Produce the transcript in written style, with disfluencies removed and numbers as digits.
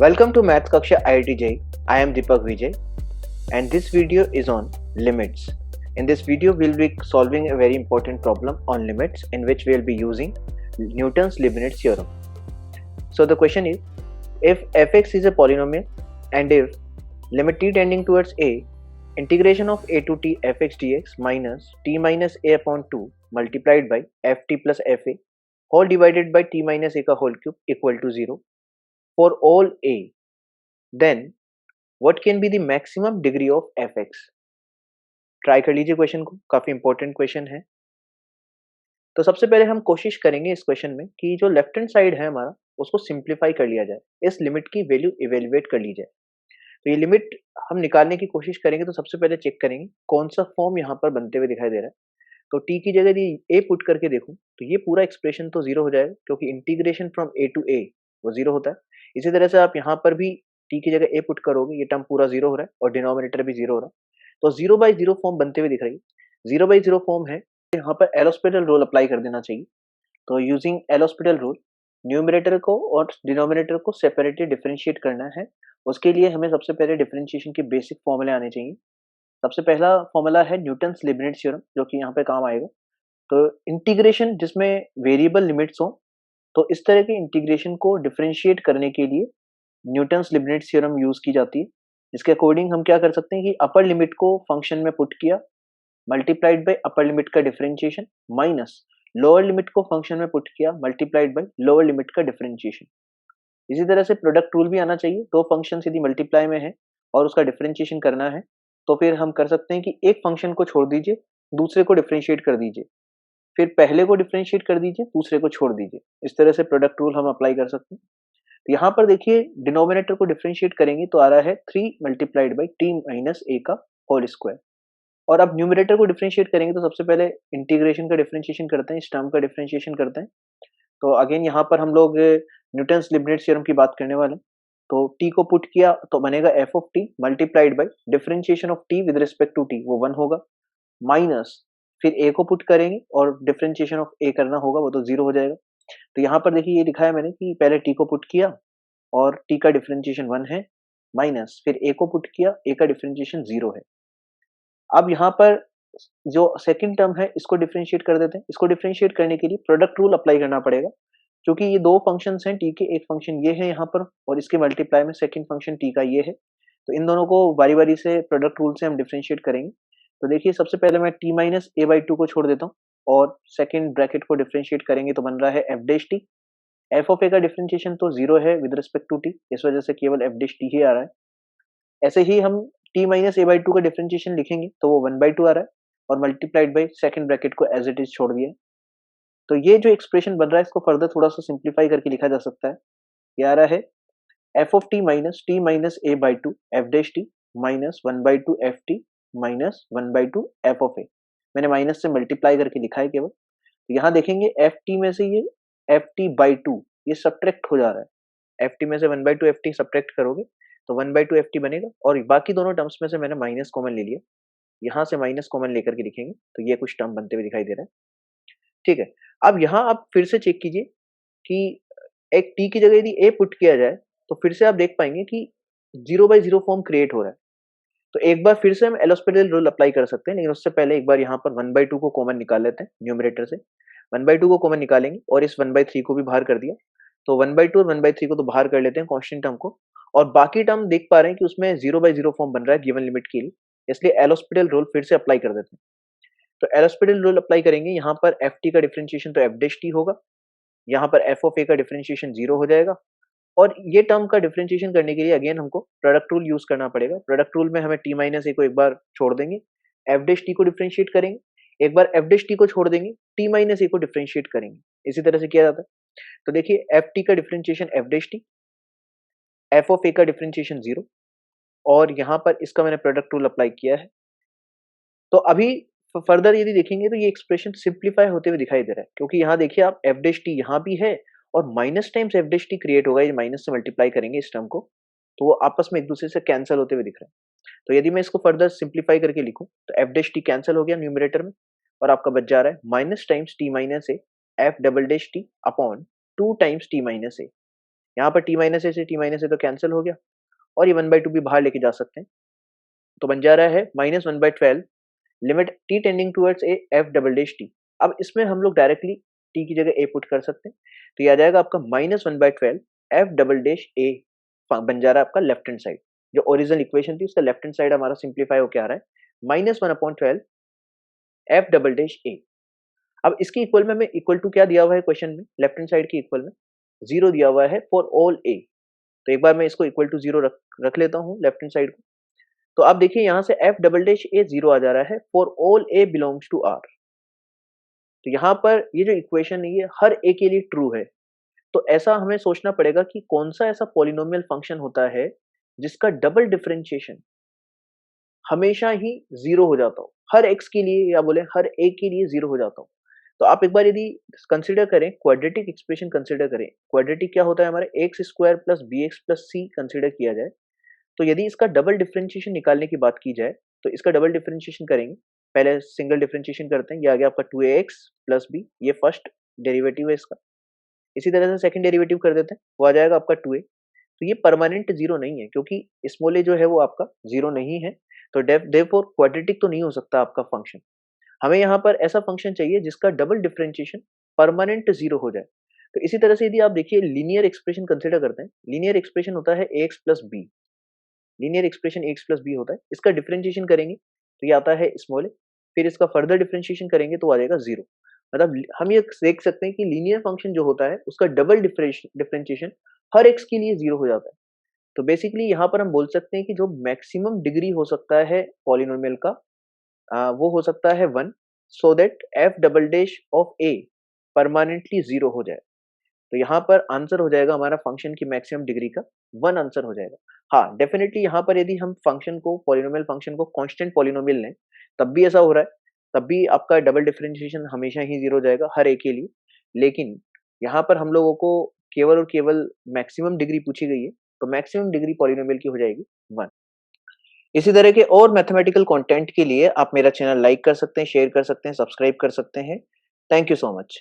Welcome to Maths Kaksha IIT JEE. I am Deepak Vijay and this video is on limits. In this video we'll be solving a very important problem on limits in which we'll be using Newton's Leibniz theorem. So the question is, if fx is a polynomial and if limit t tending towards a, integration of a to t fx dx minus t minus a upon 2 multiplied by ft plus fa whole divided by t minus a ka whole cube equal to 0 for all a, then what can be the maximum degree of fx? Try कर लीजिए question को, काफी important question है। तो सबसे पहले हम कोशिश करेंगे इस क्वेश्चन में कि जो लेफ्ट हैंड साइड है हमारा उसको सिंप्लीफाई कर लिया जाए, इस लिमिट की वैल्यू इवेल्युएट कर ली जाए। तो ये लिमिट हम निकालने की कोशिश करेंगे तो सबसे पहले चेक करेंगे कौन सा फॉर्म यहाँ पर बनते हुए दिखाई दे रहा है। तो t की जगह यदि a पुट करके देखूं तो ये पूरा एक्सप्रेशन तो जीरो हो जाएगा क्योंकि integration from a to a वो जीरो होता है। इसी तरह से आप यहाँ पर भी t की जगह a पुट करोगे, ये टर्म पूरा जीरो हो रहा है और डिनोमिनेटर भी जीरो हो रहा है। तो 0/0 फॉर्म बनते हुए दिख रही है। 0/0 फॉर्म है, यहाँ पर एल हॉस्पिटल रूल अप्लाई कर देना चाहिए। तो using L hospital rule numerator को और डिनोमिनेटर को सेपरेटली डिफरेंशिएट करना है। उसके लिए हमें सबसे पहले डिफरेंशिएशन के बेसिक फॉर्मूले आने चाहिए। सबसे पहला फॉर्मूला है न्यूटन्स लीबनिट्ज थ्योरम, जो कि यहाँ पे काम आएगा। तो इंटीग्रेशन जिसमें वेरिएबल लिमिट्स हो, तो इस तरह के इंटीग्रेशन को डिफरेंशिएट करने के लिए न्यूटन्स लीबनिट्ज थ्योरम यूज की जाती है। इसके अकॉर्डिंग हम क्या कर सकते हैं कि अपर लिमिट को फंक्शन में पुट किया मल्टीप्लाइड बाय अपर लिमिट का डिफरेंशिएशन माइनस लोअर लिमिट को फंक्शन में पुट किया मल्टीप्लाइड बाय लोअर लिमिट का डिफरेंशिएशन। इसी तरह से प्रोडक्ट रूल भी आना चाहिए। दो फंक्शन यदि मल्टीप्लाई में है और उसका डिफरेंशिएशन करना है तो फिर हम कर सकते हैं कि एक फंक्शन को छोड़ दीजिए, दूसरे को डिफरेंशिएट कर दीजिए, फिर पहले को डिफरेंशिएट कर दीजिए, दूसरे को छोड़ दीजिए। इस तरह से प्रोडक्ट रूल हम अप्लाई कर सकते हैं। तो यहाँ पर देखिए डिनोमिनेटर को डिफरेंशिएट करेंगे तो आ रहा है 3 मल्टीप्लाइड बाई टी माइनस ए का होल स्क्वायर। और अब न्यूमरेटर को डिफरेंशिएट करेंगे तो सबसे पहले इंटीग्रेशन का डिफरेंशिएशन करते हैं, इस टर्म का डिफरेंशिएशन करते हैं। तो अगेन यहाँ पर हम लोग न्यूटन्स लीबनिट्ज थ्योरम की बात करने वाले हैं। तो t को पुट किया तो बनेगा f of t multiplied by differentiation of t with respect to t, वो 1 होगा, माइनस फिर a को पुट करेंगे और डिफरेंशिएशन ऑफ a करना होगा, वो तो 0 हो जाएगा। तो यहाँ पर देखिए ये लिखा है मैंने कि पहले t को पुट किया और t का डिफरेंशिएशन 1 है, माइनस फिर a को पुट किया, a का डिफरेंशिएशन 0 है। अब यहाँ पर जो सेकंड टर्म है इसको डिफरेंशिएट कर देते हैं। इसको डिफरेंशिएट करने के लिए प्रोडक्ट रूल अप्लाई करना पड़ेगा, क्योंकि ये दो फंक्शंस हैं t के, एक फंक्शन ये है यहाँ पर और इसके मल्टीप्लाई में सेकंड फंक्शन t का ये है। तो इन दोनों को बारी बारी से प्रोडक्ट रूल से हम डिफरेंशिएट करेंगे। तो देखिए सबसे पहले मैं t minus a by to को छोड़ देता हूँ और सेकंड ब्रैकेट को डिफरेंशिएट करेंगे तो बन रहा है f dash t. F of a का डिफरेंशिएशन तो 0 है विद रिस्पेक्ट टू t, इस वजह से केवल एफ डैश टी ही आ रहा है। ऐसे ही हम t minus a by to का डिफरेंशिएशन लिखेंगे तो वो 1/2 आ रहा है और मल्टीप्लाइड बाई सेकंड ब्रैकेट को एज इट इज छोड़ दिया। तो ये जो एक्सप्रेशन बन रहा है इसको फर्दर थोड़ा सा सिंप्लीफाई करके लिखा जा सकता है। ये आ रहा है f of t minus a by two f dash t minus 1/2 f t minus 1/2 f of a. मैंने माइनस से मल्टीप्लाई करके लिखा है केवल। तो यहाँ देखेंगे एफ टी में से ये एफ टी बाई टू ये सब्ट्रैक्ट हो जा रहा है। एफ टी में से 1/2 एफ टी सब्ट्रैक्ट करोगे तो 1/2 एफ टी बनेगा और बाकी दोनों टर्म्स में से मैंने माइनस कॉमन ले लिया। यहाँ से माइनस कॉमन लेकर के लिखेंगे तो ये कुछ टर्म बनते हुए दिखाई दे रहा है। ठीक है, अब यहाँ आप फिर से चेक कीजिए कि एक t की जगह यदि a पुट किया जाए तो फिर से आप देख पाएंगे कि 0/0 फॉर्म क्रिएट हो रहा है। तो एक बार फिर से हम एल हॉस्पिटल रूल अप्लाई कर सकते हैं, लेकिन उससे पहले एक बार यहाँ पर 1/2 को कॉमन निकाल लेते हैं न्यूमरेटर से। 1/2 को कॉमन निकालेंगे और इस 1/3 को भी बाहर कर दिया। तो 1/2 और 1/3 को तो बाहर कर लेते हैं कॉन्स्टेंट टर्म को, और बाकी टर्म देख पा रहे हैं कि उसमें 0/0 फॉर्म बन रहा है गिवन लिमिट के लिए, इसलिए एल हॉस्पिटल रूल फिर से अप्लाई कर देते हैं। तो एल हॉस्पिटल रूल अप्लाई करेंगे, यहाँ पर एफ टी का डिफरेंशिएशन तो एफ डैश टी होगा, यहाँ पर एफ ऑफ ए का डिफरेंशिएशन 0 हो जाएगा और ये टर्म का डिफरेंशिएशन करने के लिए अगेन हमको प्रोडक्ट रूल यूज करना पड़ेगा। प्रोडक्ट रूल में हमें टी माइनस ए को एक बार छोड़ देंगे, एफ डैश टी को डिफरेंशिएट करेंगे, एक बार एफ डैश टी को छोड़ देंगे, टी माइनस ए को डिफरेंशिएट करेंगे। इसी तरह से किया जाता है। तो देखिए एफ टी का differentiation f dash t, f of a का डिफरेंशिएशन 0 और यहाँ पर इसका मैंने प्रोडक्ट रूल अप्लाई किया है। तो अभी फर्दर यदि देखेंगे तो ये एक्सप्रेशन सिंप्लीफाई होते हुए दिखाई दे रहा है, क्योंकि यहाँ देखिए आप एफ डैश टी यहाँ भी है और minus times F dash T create होगा। ये माइनस से मल्टीप्लाई करेंगे इस टर्म को तो वो आपस में एक दूसरे से कैंसिल होते हुए दिख रहे हैं। तो यदि मैं इसको फर्दर सिंप्लीफाई करके लिखूं तो एफ डैश टी कैंसिल हो गया न्यूमरेटर में और आपका बच जा रहा है minus times t minus a f double dash t upon 2 times t minus a. यहाँ पर t माइनस ए से t माइनस ए तो कैंसिल हो गया और ये 1/2 भी बाहर लेके जा सकते हैं, तो बन जा रहा है -1/12 limit t tending towards a f double dash t। अब इसमें हम लोग डायरेक्टली t की जगह a पुट कर सकते हैं, तो ये आ जाएगा आपका -1/12 f डबल डैश a बन जा रहा है आपका लेफ्ट हैंड साइड। जो ओरिजिनल इक्वेशन थी उसका लेफ्ट हैंड साइड हमारा सिंप्लीफाई होकर आ रहा है -1/12 f डबल डैश a। अब इसके इक्वल में हमें इक्वल टू क्या दिया हुआ है क्वेश्चन में, लेफ्ट हैंड साइड के इक्वल में 0 दिया हुआ है फॉर ऑल a। तो एक बार मैं इसको इक्वल टू 0 रख लेता हूँ लेफ्ट हैंड साइड को। तो आप देखिए यहाँ से f डबल डैश a 0 आ जा रहा है for all a belongs to r। तो यहाँ पर ये जो इक्वेशन है ये हर a के लिए ट्रू है। तो ऐसा हमें सोचना पड़ेगा कि कौन सा ऐसा पॉलिनोमियल फंक्शन होता है जिसका डबल डिफरेंशिएशन हमेशा ही 0 हो जाता हो, हर x के लिए या बोले हर a के लिए 0 हो जाता हो। तो आप एक बार यदि कंसीडर करें, क्वाड्रेटिक एक्सप्रेशन कंसीडर करें, क्वाड्रेटिक क्या होता है हमारे x square plus b x plus c consider किया जाए, तो यदि इसका डबल डिफरेंशिएशन निकालने की बात की जाए तो इसका डबल डिफरेंशिएशन करेंगे। पहले सिंगल डिफरेंशिएशन करते हैं, ये आ गया आपका 2ax प्लस बी, ये फर्स्ट डेरिवेटिव है इसका। इसी तरह से सेकंड डेरिवेटिव कर देते हैं, वो आ जाएगा आपका 2a। तो ये परमानेंट जीरो नहीं है क्योंकि स्मॉल ए जो है वो आपका जीरो नहीं है, तो देयरफॉर क्वाड्रेटिक तो नहीं हो सकता आपका फंक्शन। हमें यहाँ पर ऐसा फंक्शन चाहिए जिसका डबल डिफरेंशिएशन परमानेंट जीरो हो जाए। तो इसी तरह से यदि आप देखिए लीनियर एक्सप्रेशन कंसीडर करते हैं, लीनियर एक्सप्रेशन होता है ax plus b, linear expression ax plus b होता है। इसका डिफरेंशिएशन करेंगे तो ये आता है स्मॉल ए, फिर इसका फर्दर डिफरेंशिएशन करेंगे तो आ जाएगा जीरो। मतलब हम ये देख सकते हैं कि लीनियर फंक्शन जो होता है उसका डबल डिफरेंशिएशन हर x के लिए जीरो हो जाता है। तो बेसिकली यहाँ पर हम बोल सकते हैं कि जो मैक्सिमम डिग्री हो सकता है पॉलिनोमियल का वो हो सकता है 1, so that f double dash of a permanently zero हो जाए। तो यहाँ पर आंसर हो जाएगा हमारा फंक्शन की मैक्सिमम डिग्री का 1 आंसर हो जाएगा। हाँ, डेफिनेटली यहाँ पर यदि हम फंक्शन को, पॉलिनोमियल फंक्शन को कांस्टेंट पॉलिनोमियल लें तब भी ऐसा हो रहा है, तब भी आपका डबल डिफरेंशिएशन हमेशा ही जीरो हो जाएगा हर एक के लिए। लेकिन यहाँ पर हम लोगों को केवल और केवल मैक्सिमम डिग्री पूछी गई है, तो मैक्सिमम डिग्री पॉलिनोमियल की हो जाएगी 1। इसी तरह के और मैथमेटिकल कंटेंट के लिए आप मेरा चैनल लाइक कर सकते हैं, शेयर कर सकते हैं, सब्सक्राइब कर सकते हैं। Thank you so much.